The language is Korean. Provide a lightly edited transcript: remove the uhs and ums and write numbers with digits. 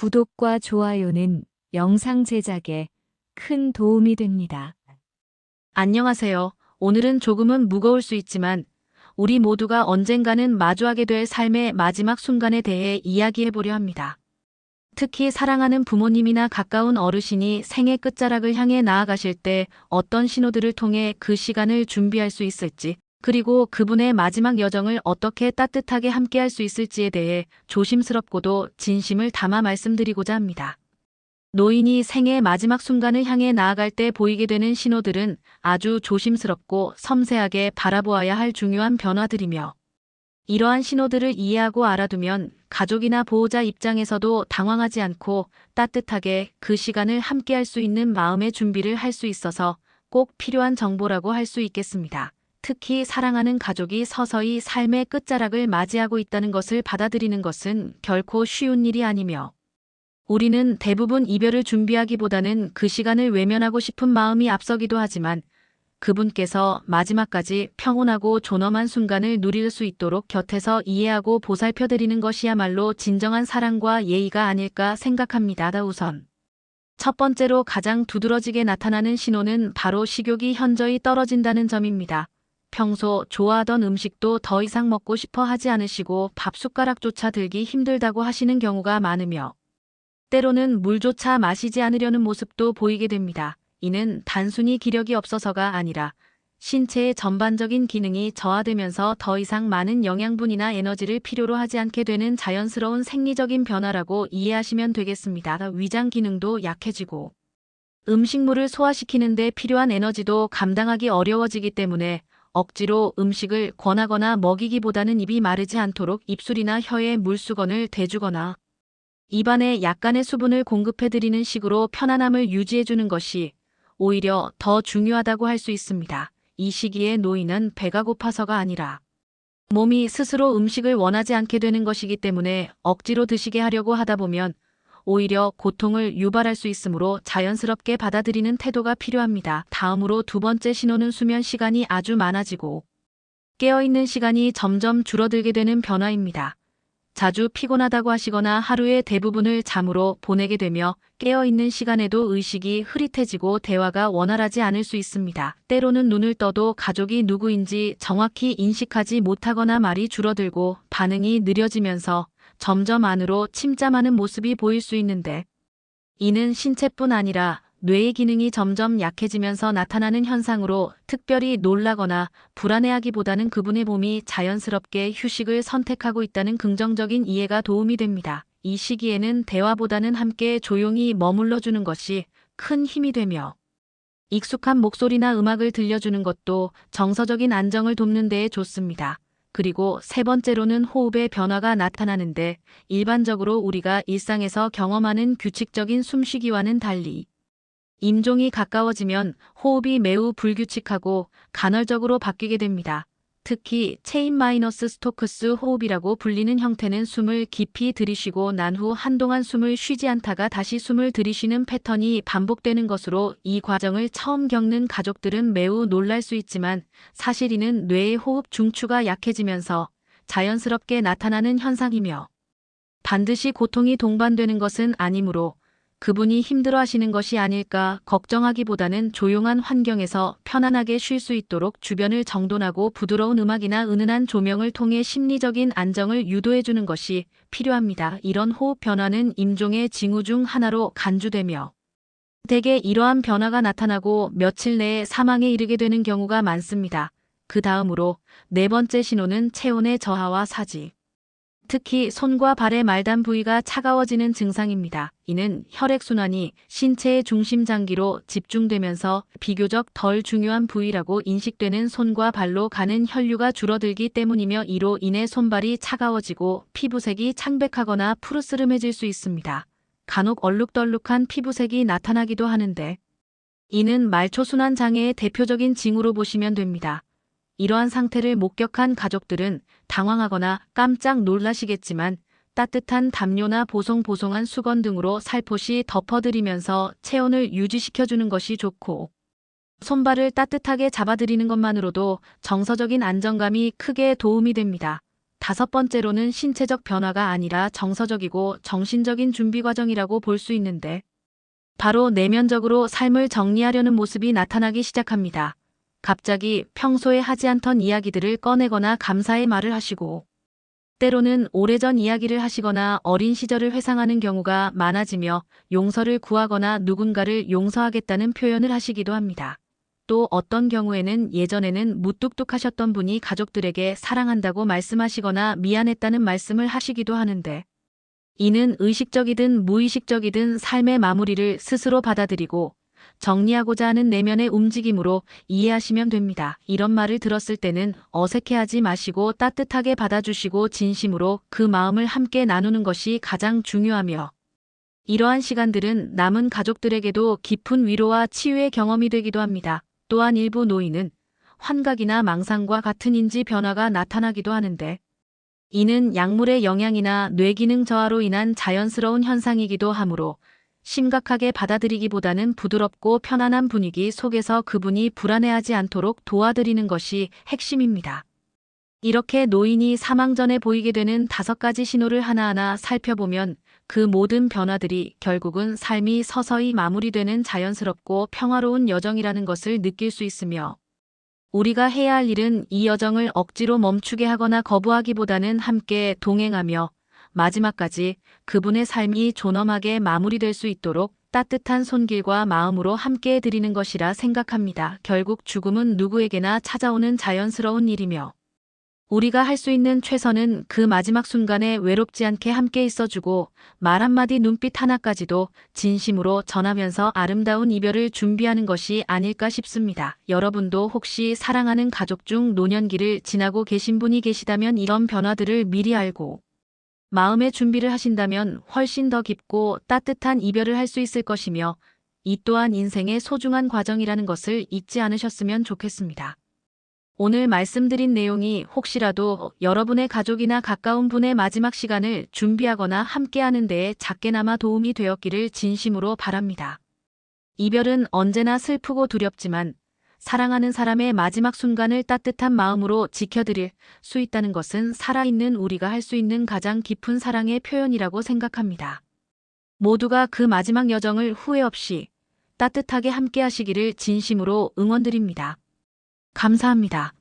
구독과 좋아요는 영상 제작에 큰 도움이 됩니다. 안녕하세요. 오늘은 조금은 무거울 수 있지만 우리 모두가 언젠가는 마주하게 될 삶의 마지막 순간에 대해 이야기해보려 합니다. 특히 사랑하는 부모님이나 가까운 어르신이 생의 끝자락을 향해 나아가실 때 어떤 신호들을 통해 그 시간을 준비할 수 있을지, 그리고 그분의 마지막 여정을 어떻게 따뜻하게 함께할 수 있을지에 대해 조심스럽고도 진심을 담아 말씀드리고자 합니다. 노인이 생의 마지막 순간을 향해 나아갈 때 보이게 되는 신호들은 아주 조심스럽고 섬세하게 바라보아야 할 중요한 변화들이며, 이러한 신호들을 이해하고 알아두면 가족이나 보호자 입장에서도 당황하지 않고 따뜻하게 그 시간을 함께할 수 있는 마음의 준비를 할 수 있어서 꼭 필요한 정보라고 할 수 있겠습니다. 특히 사랑하는 가족이 서서히 삶의 끝자락을 맞이하고 있다는 것을 받아들이는 것은 결코 쉬운 일이 아니며, 우리는 대부분 이별을 준비하기보다는 그 시간을 외면하고 싶은 마음이 앞서기도 하지만, 그분께서 마지막까지 평온하고 존엄한 순간을 누릴 수 있도록 곁에서 이해하고 보살펴드리는 것이야말로 진정한 사랑과 예의가 아닐까 생각합니다. 우선 첫 번째로 가장 두드러지게 나타나는 신호는 바로 식욕이 현저히 떨어진다는 점입니다. 평소 좋아하던 음식도 더 이상 먹고 싶어 하지 않으시고 밥 숟가락조차 들기 힘들다고 하시는 경우가 많으며, 때로는 물조차 마시지 않으려는 모습도 보이게 됩니다. 이는 단순히 기력이 없어서가 아니라 신체의 전반적인 기능이 저하되면서 더 이상 많은 영양분이나 에너지를 필요로 하지 않게 되는 자연스러운 생리적인 변화라고 이해하시면 되겠습니다. 위장 기능도 약해지고 음식물을 소화시키는 데 필요한 에너지도 감당하기 어려워지기 때문에 억지로 음식을 권하거나 먹이기보다는 입이 마르지 않도록 입술이나 혀에 물수건을 대주거나 입안에 약간의 수분을 공급해드리는 식으로 편안함을 유지해주는 것이 오히려 더 중요하다고 할 수 있습니다. 이 시기에 노인은 배가 고파서가 아니라 몸이 스스로 음식을 원하지 않게 되는 것이기 때문에 억지로 드시게 하려고 하다 보면 오히려 고통을 유발할 수 있으므로 자연스럽게 받아들이는 태도가 필요합니다. 다음으로 두 번째 신호는 수면 시간이 아주 많아지고 깨어있는 시간이 점점 줄어들게 되는 변화입니다. 자주 피곤하다고 하시거나 하루의 대부분을 잠으로 보내게 되며 깨어있는 시간에도 의식이 흐릿해지고 대화가 원활하지 않을 수 있습니다. 때로는 눈을 떠도 가족이 누구인지 정확히 인식하지 못하거나 말이 줄어들고 반응이 느려지면서 점점 안으로 침잠하는 모습이 보일 수 있는데, 이는 신체뿐 아니라 뇌의 기능이 점점 약해지면서 나타나는 현상으로 특별히 놀라거나 불안해하기보다는 그분의 몸이 자연스럽게 휴식을 선택하고 있다는 긍정적인 이해가 도움이 됩니다. 이 시기에는 대화보다는 함께 조용히 머물러주는 것이 큰 힘이 되며, 익숙한 목소리나 음악을 들려주는 것도 정서적인 안정을 돕는 데에 좋습니다. 그리고 세 번째로는 호흡의 변화가 나타나는데, 일반적으로 우리가 일상에서 경험하는 규칙적인 숨쉬기와는 달리 임종이 가까워지면 호흡이 매우 불규칙하고 간헐적으로 바뀌게 됩니다. 특히 체인 마이너스 스토크스 호흡이라고 불리는 형태는 숨을 깊이 들이쉬고 난 후 한동안 숨을 쉬지 않다가 다시 숨을 들이쉬는 패턴이 반복되는 것으로, 이 과정을 처음 겪는 가족들은 매우 놀랄 수 있지만 사실 이는 뇌의 호흡 중추가 약해지면서 자연스럽게 나타나는 현상이며, 반드시 고통이 동반되는 것은 아니므로 그분이 힘들어하시는 것이 아닐까 걱정하기보다는 조용한 환경에서 편안하게 쉴 수 있도록 주변을 정돈하고 부드러운 음악이나 은은한 조명을 통해 심리적인 안정을 유도해주는 것이 필요합니다. 이런 호흡 변화는 임종의 징후 중 하나로 간주되며, 대개 이러한 변화가 나타나고 며칠 내에 사망에 이르게 되는 경우가 많습니다. 그 다음으로 네 번째 신호는 체온의 저하와 사지, 특히 손과 발의 말단 부위가 차가워지는 증상입니다. 이는 혈액순환이 신체의 중심 장기로 집중되면서 비교적 덜 중요한 부위라고 인식되는 손과 발로 가는 혈류가 줄어들기 때문이며, 이로 인해 손발이 차가워지고 피부색이 창백하거나 푸르스름해질 수 있습니다. 간혹 얼룩덜룩한 피부색이 나타나기도 하는데, 이는 말초순환 장애의 대표적인 징후로 보시면 됩니다. 이러한 상태를 목격한 가족들은 당황하거나 깜짝 놀라시겠지만 따뜻한 담요나 보송보송한 수건 등으로 살포시 덮어드리면서 체온을 유지시켜주는 것이 좋고, 손발을 따뜻하게 잡아드리는 것만으로도 정서적인 안정감이 크게 도움이 됩니다. 다섯 번째로는 신체적 변화가 아니라 정서적이고 정신적인 준비 과정이라고 볼 수 있는데, 바로 내면적으로 삶을 정리하려는 모습이 나타나기 시작합니다. 갑자기 평소에 하지 않던 이야기들을 꺼내거나 감사의 말을 하시고, 때로는 오래전 이야기를 하시거나 어린 시절을 회상하는 경우가 많아지며 용서를 구하거나 누군가를 용서하겠다는 표현을 하시기도 합니다. 또 어떤 경우에는 예전에는 무뚝뚝하셨던 분이 가족들에게 사랑한다고 말씀하시거나 미안했다는 말씀을 하시기도 하는데, 이는 의식적이든 무의식적이든 삶의 마무리를 스스로 받아들이고 정리하고자 하는 내면의 움직임으로 이해하시면 됩니다. 이런 말을 들었을 때는 어색해하지 마시고 따뜻하게 받아주시고 진심으로 그 마음을 함께 나누는 것이 가장 중요하며, 이러한 시간들은 남은 가족들에게도 깊은 위로와 치유의 경험이 되기도 합니다. 또한 일부 노인은 환각이나 망상과 같은 인지 변화가 나타나기도 하는데, 이는 약물의 영향이나 뇌기능 저하로 인한 자연스러운 현상이기도 하므로 심각하게 받아들이기보다는 부드럽고 편안한 분위기 속에서 그분이 불안해하지 않도록 도와드리는 것이 핵심입니다. 이렇게 노인이 사망 전에 보이게 되는 5가지 신호를 하나하나 살펴보면 그 모든 변화들이 결국은 삶이 서서히 마무리되는 자연스럽고 평화로운 여정이라는 것을 느낄 수 있으며, 우리가 해야 할 일은 이 여정을 억지로 멈추게 하거나 거부하기보다는 함께 동행하며 마지막까지 그분의 삶이 존엄하게 마무리될 수 있도록 따뜻한 손길과 마음으로 함께 해드리는 것이라 생각합니다. 결국 죽음은 누구에게나 찾아오는 자연스러운 일이며, 우리가 할 수 있는 최선은 그 마지막 순간에 외롭지 않게 함께 있어주고 말 한마디 눈빛 하나까지도 진심으로 전하면서 아름다운 이별을 준비하는 것이 아닐까 싶습니다. 여러분도 혹시 사랑하는 가족 중 노년기를 지나고 계신 분이 계시다면 이런 변화들을 미리 알고 마음의 준비를 하신다면 훨씬 더 깊고 따뜻한 이별을 할 수 있을 것이며, 이 또한 인생의 소중한 과정이라는 것을 잊지 않으셨으면 좋겠습니다. 오늘 말씀드린 내용이 혹시라도 여러분의 가족이나 가까운 분의 마지막 시간을 준비하거나 함께하는 데에 작게나마 도움이 되었기를 진심으로 바랍니다. 이별은 언제나 슬프고 두렵지만 사랑하는 사람의 마지막 순간을 따뜻한 마음으로 지켜드릴 수 있다는 것은 살아있는 우리가 할 수 있는 가장 깊은 사랑의 표현이라고 생각합니다. 모두가 그 마지막 여정을 후회 없이 따뜻하게 함께 하시기를 진심으로 응원드립니다. 감사합니다.